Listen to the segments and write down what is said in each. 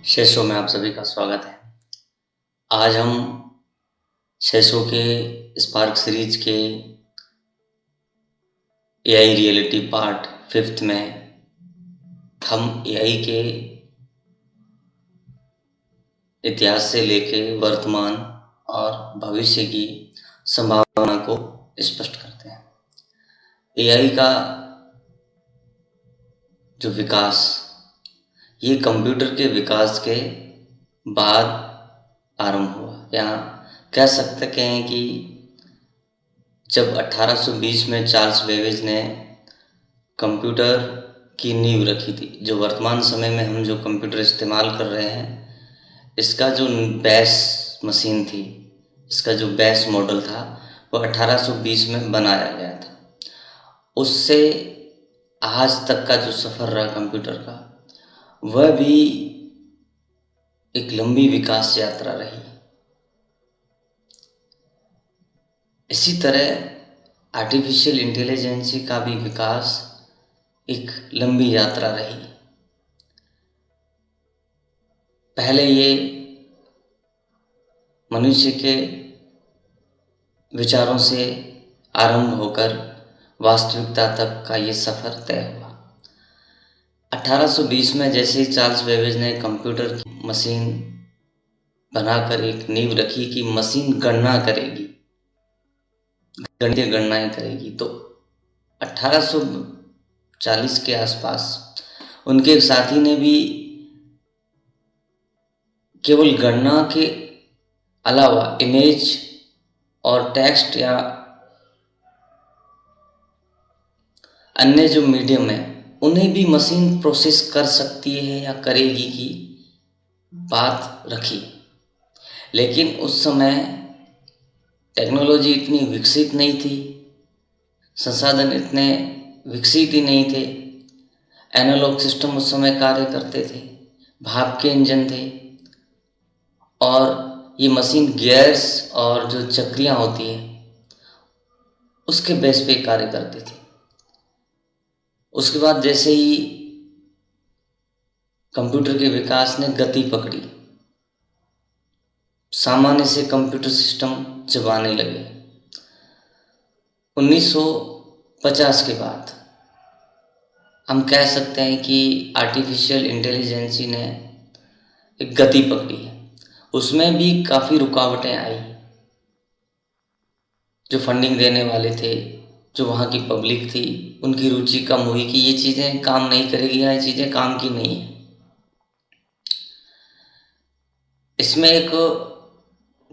शेष शो में आप सभी का स्वागत है। आज हम शेष शो के स्पार्क सीरीज के एआई रियलिटी पार्ट 5th में हम एआई के इतिहास से लेके वर्तमान और भविष्य की संभावना को स्पष्ट करते हैं। एआई का जो विकास, ये कंप्यूटर के विकास के बाद आरंभ हुआ। यहाँ कह सकते हैं कि जब 1820 में चार्ल्स बेबेज ने कंप्यूटर की नींव रखी थी, जो वर्तमान समय में हम जो कंप्यूटर इस्तेमाल कर रहे हैं, इसका जो बेस मशीन थी, इसका जो बेस मॉडल था, वो 1820 में बनाया गया था। उससे आज तक का जो सफ़र रहा कंप्यूटर का, वह भी एक लंबी विकास यात्रा रही। इसी तरह आर्टिफिशियल इंटेलिजेंसी का भी विकास एक लंबी यात्रा रही। पहले ये मनुष्य के विचारों से आरंभ होकर वास्तविकता तक का ये सफ़र तय हुआ। 1820 में जैसे ही चार्ल्स बेबेज ने कंप्यूटर की मशीन बनाकर एक नींव रखी कि मशीन गणना करेगी, गणितीय गणनाएं करेगी, तो 1840 के आसपास उनके साथी ने भी केवल गणना के अलावा इमेज और टेक्स्ट या अन्य जो मीडियम है, उन्हें भी मशीन प्रोसेस कर सकती है या करेगी की बात रखी। लेकिन उस समय टेक्नोलॉजी इतनी विकसित नहीं थी, संसाधन इतने विकसित ही नहीं थे। एनालॉग सिस्टम उस समय कार्य करते थे, भाप के इंजन थे, और ये मशीन गियर्स और जो चक्रियाँ होती हैं उसके बेस पे कार्य करती थी। उसके बाद जैसे ही कंप्यूटर के विकास ने गति पकड़ी, सामान्य से कंप्यूटर सिस्टम जब आने लगे 1950 के बाद, हम कह सकते हैं कि आर्टिफिशियल इंटेलिजेंसी ने एक गति पकड़ी है। उसमें भी काफ़ी रुकावटें आई। जो फंडिंग देने वाले थे, जो वहाँ की पब्लिक थी, उनकी रुचि कम हुई कि ये चीज़ें काम नहीं करेगी या ये चीज़ें काम की नहीं है। इसमें एक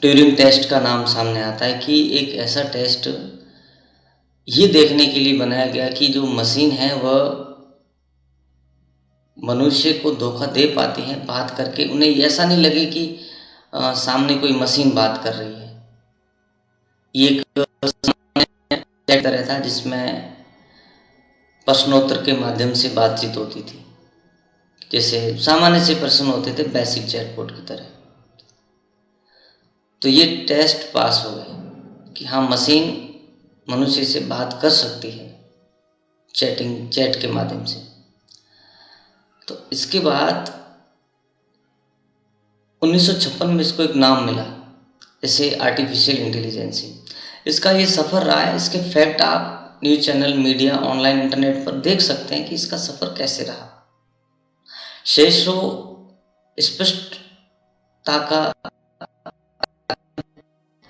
ट्यूरिंग टेस्ट का नाम सामने आता है कि एक ऐसा टेस्ट ये देखने के लिए बनाया गया कि जो मशीन है वह मनुष्य को धोखा दे पाती है बात करके। उन्हें ऐसा नहीं लगे कि सामने कोई मशीन बात कर रही है। ये एक तरह था जिसमें प्रश्नोत्तर के माध्यम से बातचीत होती थी, जैसे सामान्य से प्रश्न होते थे बेसिक चैटबॉट की तरह। तो ये टेस्ट पास हो गए कि हाँ, मशीन मनुष्य से बात कर सकती है चैट के माध्यम से। तो इसके बाद 1956 में इसको एक नाम मिला, जैसे आर्टिफिशियल इंटेलिजेंसी। इसका ये सफ़र रहा है। इसके फैक्ट आप news channel, media, online, internet पर देख सकते हैं कि इसका सफ़र कैसे रहा। शेष शो स्पष्टता का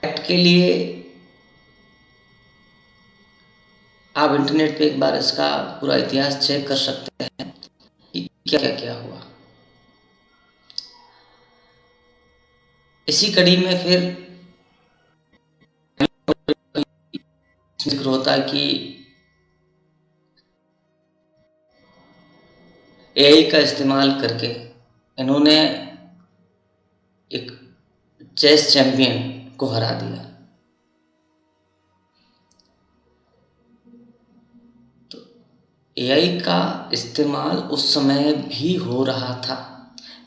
के लिए आप इंटरनेट पे एक बार इसका पूरा इतिहास चेक कर सकते हैं कि क्या क्या हुआ। इसी कड़ी में फिर जिक्र होता है कि एआई का इस्तेमाल करके इन्होंने एक चेस चैंपियन को हरा दिया। तो एआई का इस्तेमाल उस समय भी हो रहा था,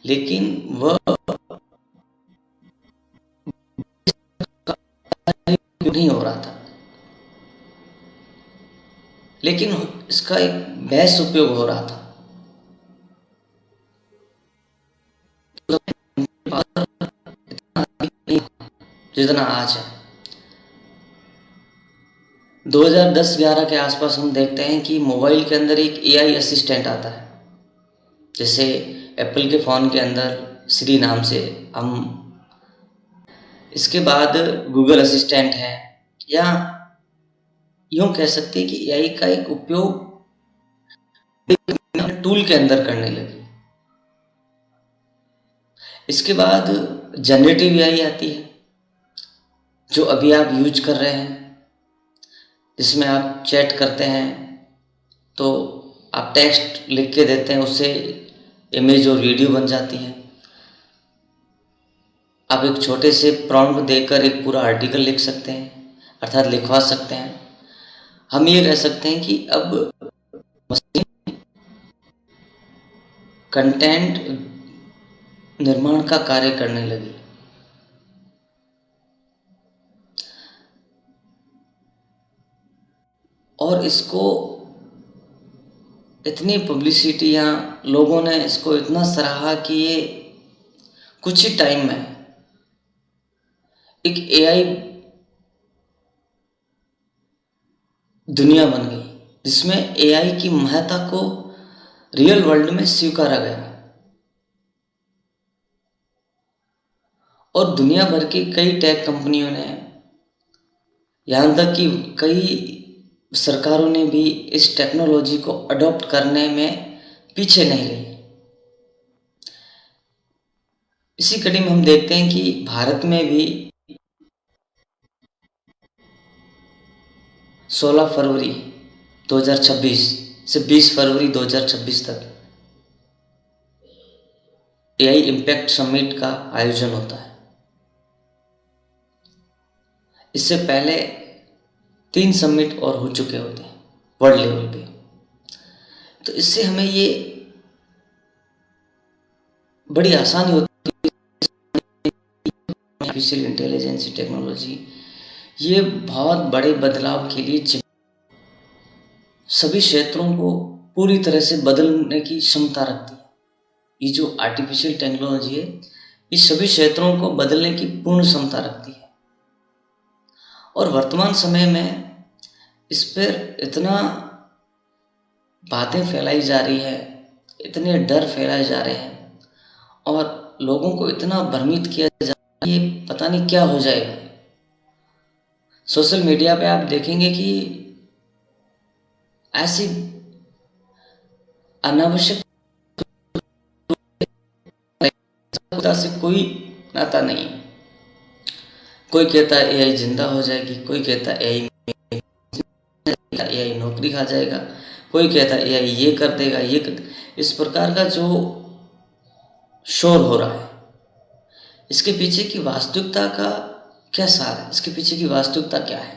लेकिन वह नहीं हो रहा था। लेकिन इसका एक बेस उपयोग हो रहा था। जितना आज है। 2010-11 के आसपास हम देखते हैं कि मोबाइल के अंदर एक एआई असिस्टेंट आता है, जैसे एप्पल के फ़ोन के अंदर श्री नाम से हम, इसके बाद गूगल असिस्टेंट है, या यूँ कह सकते हैं कि एआई का एक उपयोग टूल के अंदर करने लगे। इसके बाद जनरेटिव एआई आती है, जो अभी आप यूज कर रहे हैं, जिसमें आप चैट करते हैं तो आप टेक्स्ट लिख के देते हैं, उससे इमेज और वीडियो बन जाती है। आप एक छोटे से प्रॉम्प्ट देकर एक पूरा आर्टिकल लिख सकते हैं, अर्थात लिखवा सकते हैं। हम ये कह सकते हैं कि अब मशीन कंटेंट निर्माण का कार्य करने लगी। और इसको इतनी पब्लिसिटी, या लोगों ने इसको इतना सराहा कि ये कुछ ही टाइम में एक एआई दुनिया बन गई, जिसमें एआई की महत्ता को रियल वर्ल्ड में स्वीकारा गया। और दुनिया भर की कई टेक कंपनियों ने, यहाँ तक कि कई सरकारों ने भी इस टेक्नोलॉजी को अडॉप्ट करने में पीछे नहीं रही। इसी कड़ी में हम देखते हैं कि भारत में भी 16 फरवरी 2026 से 20 फरवरी 2026 तक एआई इम्पैक्ट समिट का आयोजन होता है। इससे पहले 3 समिट और हो चुके होते हैं वर्ल्ड लेवल पे। तो इससे हमें ये बड़ी आसानी होती है, आर्टिफिशियल इंटेलिजेंस टेक्नोलॉजी ये बहुत बड़े बदलाव के लिए सभी क्षेत्रों को पूरी तरह से बदलने की क्षमता रखती है। ये जो आर्टिफिशियल टेक्नोलॉजी है, ये सभी क्षेत्रों को बदलने की पूर्ण क्षमता रखती है। और वर्तमान समय में इस पर इतना बातें फैलाई जा रही है, इतने डर फैलाए जा रहे हैं, और लोगों को इतना भ्रमित किया जा रहा है, ये पता नहीं क्या हो जाएगा। सोशल मीडिया पे आप देखेंगे कि ऐसी अनावश्यक से कोई नाता नहीं है। कोई कहता है एआई जिंदा हो जाएगी, कोई कहता है एआई नौकरी खा जाएगा, कोई कहता है एआई ये कर देगा, ये कर। इस प्रकार का जो शोर हो रहा है, इसके पीछे की वास्तविकता का क्या सार है, इसके पीछे की वास्तविकता क्या है,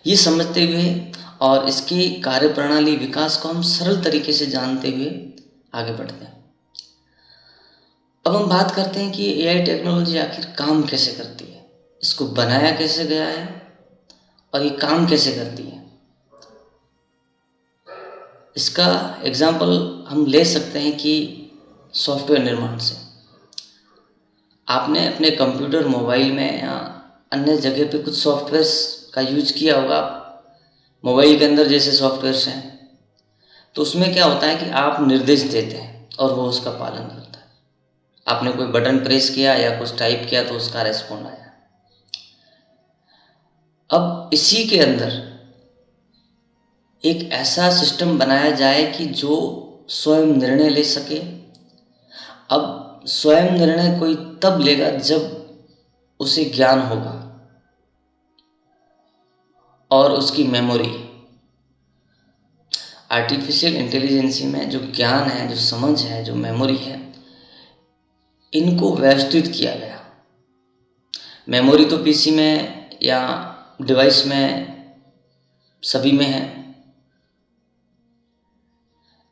ये समझते हुए और इसकी कार्यप्रणाली विकास को हम सरल तरीके से जानते हुए आगे बढ़ते हैं। अब हम बात करते हैं कि एआई टेक्नोलॉजी आखिर काम कैसे करती है, इसको बनाया कैसे गया है और ये काम कैसे करती है। इसका एग्जाम्पल हम ले सकते हैं कि सॉफ्टवेयर निर्माण से। आपने अपने कंप्यूटर, मोबाइल में या अन्य जगह पे कुछ सॉफ्टवेयर्स का यूज किया होगा। मोबाइल के अंदर जैसे सॉफ्टवेयर्स हैं, तो उसमें क्या होता है कि आप निर्देश देते हैं और वो उसका पालन करता है। आपने कोई बटन प्रेस किया या कुछ टाइप किया तो उसका रेस्पॉन्ड आया। अब इसी के अंदर एक ऐसा सिस्टम बनाया जाए कि जो स्वयं निर्णय ले सके। अब स्वयं निर्णय कोई तब लेगा जब उसे ज्ञान होगा और उसकी मेमोरी। आर्टिफिशियल इंटेलिजेंसी में जो ज्ञान है, जो समझ है, जो मेमोरी है, इनको व्यवस्थित किया गया। मेमोरी तो पीसी में या डिवाइस में सभी में है।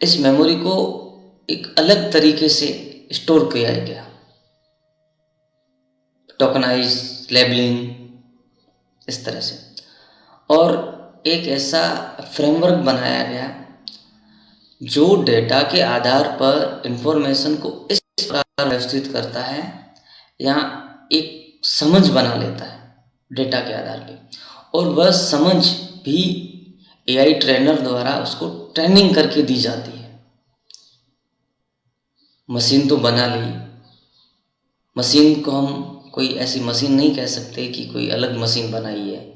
इस मेमोरी को एक अलग तरीके से स्टोर किया गया, टोकनाइज, लेबलिंग, इस तरह से। और एक ऐसा फ्रेमवर्क बनाया गया जो डेटा के आधार पर इंफॉर्मेशन को इस प्रकार व्यवस्थित करता है या एक समझ बना लेता है डेटा के आधार पे, और वह समझ भी एआई ट्रेनर द्वारा उसको ट्रेनिंग करके दी जाती है। मशीन तो बना ली, मशीन को हम कोई ऐसी मशीन नहीं कह सकते कि कोई अलग मशीन बनाई है।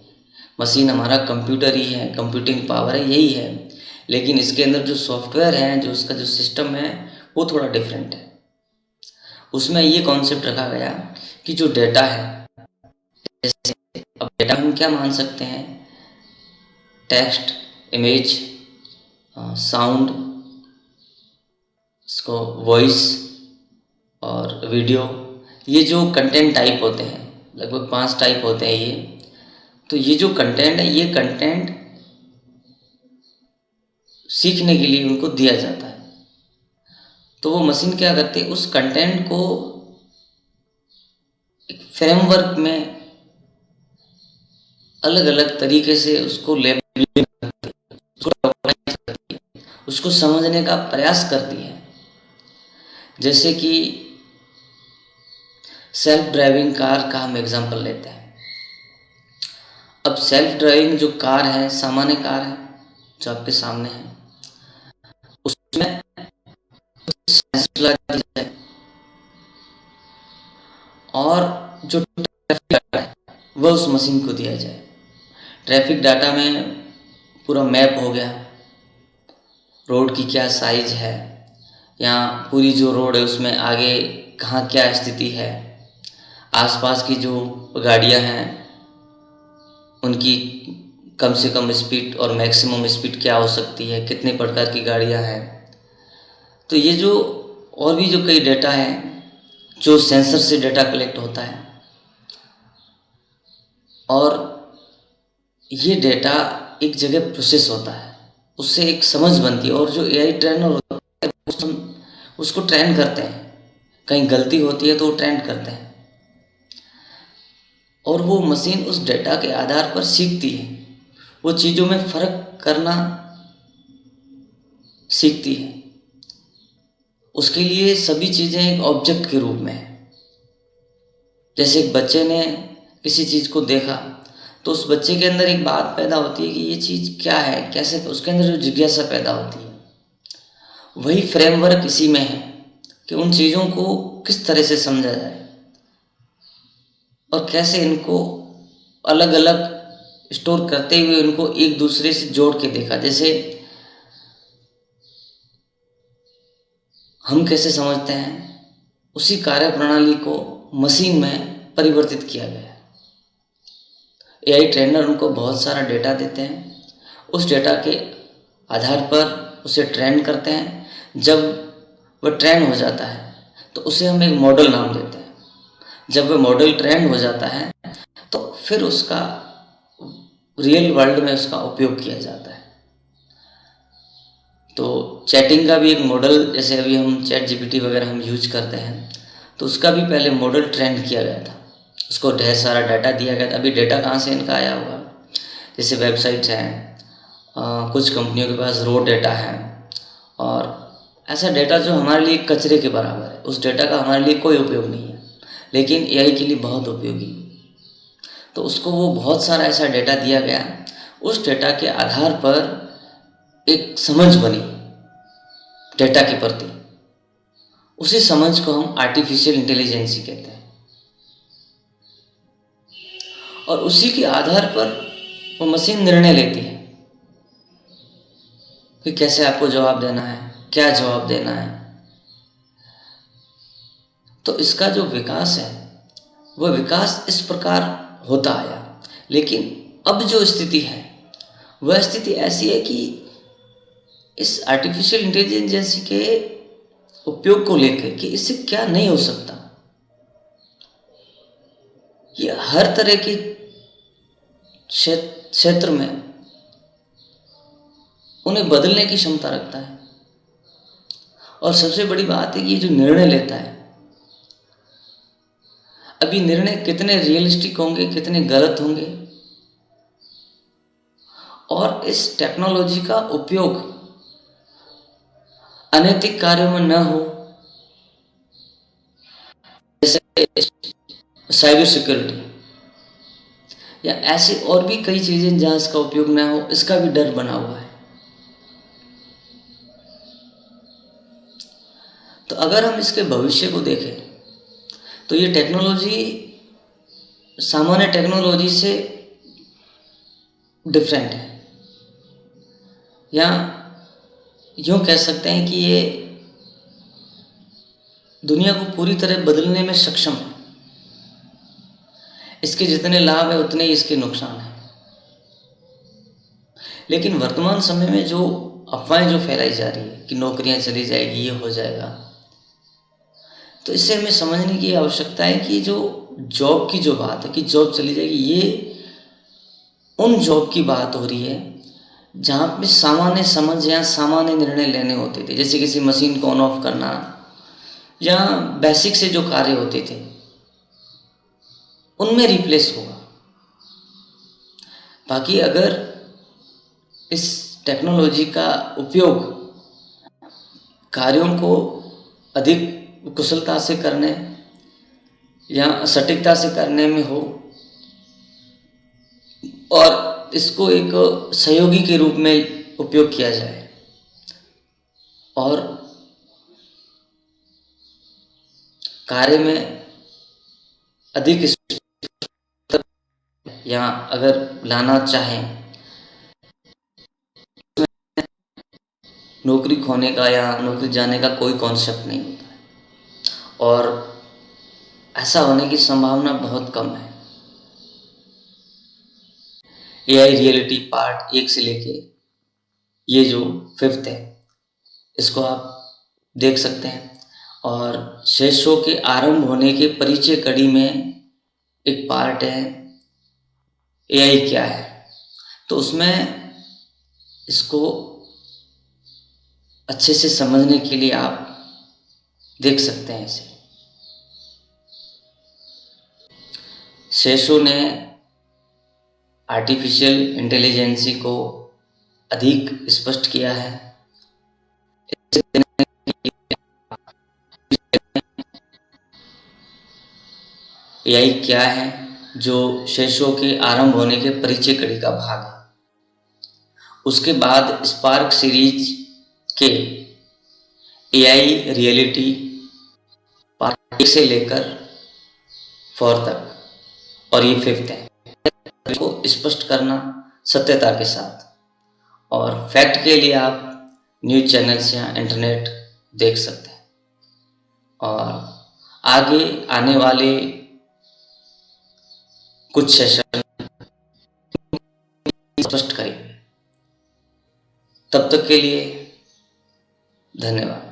मशीन हमारा कंप्यूटर ही है, कंप्यूटिंग पावर है, यही है। लेकिन इसके अंदर जो सॉफ्टवेयर है, जो उसका जो सिस्टम है, वो थोड़ा डिफरेंट है। उसमें ये कॉन्सेप्ट रखा गया कि जो डेटा है, जैसे अब डेटा हम क्या मान सकते हैं, टेक्स्ट, इमेज, साउंड, इसको वॉइस और वीडियो, ये जो कंटेंट टाइप होते हैं, लगभग 5 टाइप होते हैं ये। तो ये जो कंटेंट है, ये कंटेंट सीखने के लिए उनको दिया जाता है। तो वो मशीन क्या करती है, उस कंटेंट को एक फ्रेमवर्क में अलग अलग तरीके से उसको लेबलिंग करती है, उसको डॉक्यूमेंट करती है, उसको समझने का प्रयास करती है। जैसे कि सेल्फ ड्राइविंग कार का हम एग्जांपल लेते हैं। अब सेल्फ ड्राइविंग जो कार है, सामान्य कार है जो आपके सामने है, उसमें सेंसर लगा दी जाए, और जो ट्रैफिक डाटा है वह उस मशीन को दिया जाए। ट्रैफिक डाटा में पूरा मैप हो गया, रोड की क्या साइज है, या पूरी जो रोड है उसमें आगे कहाँ क्या स्थिति है, आसपास की जो गाड़ियाँ हैं उनकी कम से कम स्पीड और मैक्सिमम स्पीड क्या हो सकती है, कितने प्रकार की गाड़ियाँ हैं। तो ये जो और भी जो कई डेटा है, जो सेंसर से डेटा कलेक्ट होता है, और ये डेटा एक जगह प्रोसेस होता है, उससे एक समझ बनती है, और जो एआई ट्रेनर होता है उसको ट्रेन करते हैं। कहीं गलती होती है तो वो ट्रेन करते हैं, और वो मशीन उस डेटा के आधार पर सीखती है, वो चीज़ों में फ़र्क करना सीखती है। उसके लिए सभी चीज़ें एक ऑब्जेक्ट के रूप में है। जैसे एक बच्चे ने किसी चीज़ को देखा, तो उस बच्चे के अंदर एक बात पैदा होती है कि ये चीज़ क्या है, कैसे, उसके अंदर जो जिज्ञासा पैदा होती है। वही फ्रेमवर्क इसी में है कि उन चीज़ों को किस तरह से समझा जाए और कैसे इनको अलग अलग स्टोर करते हुए उनको एक दूसरे से जोड़ के देखा। जैसे हम कैसे समझते हैं, उसी कार्य प्रणाली को मशीन में परिवर्तित किया गया है। एआई ट्रेनर उनको बहुत सारा डेटा देते हैं, उस डेटा के आधार पर उसे ट्रेन करते हैं। जब वह ट्रेन हो जाता है तो उसे हम एक मॉडल नाम देते हैं। जब वह मॉडल ट्रेन हो जाता है तो फिर उसका रियल वर्ल्ड में उसका उपयोग किया जाता है। तो चैटिंग का भी एक मॉडल, जैसे अभी हम चैट जीपीटी वगैरह हम यूज करते हैं, तो उसका भी पहले मॉडल ट्रेन किया गया था, उसको ढेर सारा डाटा दिया गया था। अभी डाटा कहाँ से इनका आया होगा, जैसे वेबसाइट्स हैं, कुछ कंपनियों के पास रो डाटा है, और ऐसा डाटा जो हमारे लिए कचरे के बराबर है, उस डाटा का हमारे लिए कोई उपयोग नहीं है, लेकिन एआई के लिए बहुत उपयोगी। तो उसको वो बहुत सारा ऐसा डाटा दिया गया, उस डाटा के आधार पर एक समझ बनी डेटा के प्रति। उसी समझ को हम आर्टिफिशियल इंटेलिजेंसी कहते हैं, और उसी के आधार पर वो मशीन निर्णय लेती है कि कैसे आपको जवाब देना है, क्या जवाब देना है। तो इसका जो विकास है, वह विकास इस प्रकार होता आया। लेकिन अब जो स्थिति है, वह स्थिति ऐसी है कि इस आर्टिफिशियल इंटेलिजेंस के उपयोग को लेकर कि इससे क्या नहीं हो सकता, ये हर तरह के क्षेत्र में उन्हें बदलने की क्षमता रखता है। और सबसे बड़ी बात है कि ये जो निर्णय लेता है, अभी निर्णय कितने रियलिस्टिक होंगे, कितने गलत होंगे, और इस टेक्नोलॉजी का उपयोग अनैतिक कार्यों में न हो, जैसे साइबर सिक्योरिटी या ऐसे और भी कई चीज़ें जहाँ इसका उपयोग ना हो, इसका भी डर बना हुआ है। तो अगर हम इसके भविष्य को देखें तो ये टेक्नोलॉजी सामान्य टेक्नोलॉजी से डिफरेंट है, या यूँ कह सकते हैं कि ये दुनिया को पूरी तरह बदलने में सक्षम है। इसके जितने लाभ हैं उतने ही इसके नुकसान हैं। लेकिन वर्तमान समय में जो अफवाहें जो फैलाई जा रही है कि नौकरियां चली जाएगी, ये हो जाएगा, तो इससे हमें समझने की आवश्यकता है कि जो जॉब की जो बात है कि जॉब चली जाएगी, ये उन जॉब की बात हो रही है जहाँ पे सामान्य समझ या सामान्य निर्णय लेने होते थे, जैसे किसी मशीन को ऑन ऑफ करना या बेसिक से जो कार्य होते थे उनमें रिप्लेस होगा। बाकी अगर इस टेक्नोलॉजी का उपयोग कार्यों को अधिक कुशलता से करने या सटीकता से करने में हो और इसको एक सहयोगी के रूप में उपयोग किया जाए और कार्य में अधिक या अगर लाना चाहें, नौकरी खोने का या नौकरी जाने का कोई कॉन्सेप्ट नहीं होता है और ऐसा होने की संभावना बहुत कम है। एआई रियलिटी पार्ट 1 से लेके ये जो 5th है, इसको आप देख सकते हैं। और शेष शो के आरंभ होने के परिचय कड़ी में एक पार्ट है एआई क्या है, तो उसमें इसको अच्छे से समझने के लिए आप देख सकते हैं इसे। शेषो ने आर्टिफिशियल इंटेलिजेंसी को अधिक स्पष्ट किया है। एआई क्या है, जो शेषो के आरंभ होने के परिचय कड़ी का भाग है। उसके बाद स्पार्क सीरीज के एआई रियलिटी पार्ट 1 से लेकर 4 तक और ये 5th है को स्पष्ट करना सत्यता के साथ। और फैक्ट के लिए आप न्यूज़ चैनल्स या इंटरनेट देख सकते हैं और आगे आने वाले कुछ सेशन स्पष्ट करेंगे। तब तक के लिए धन्यवाद।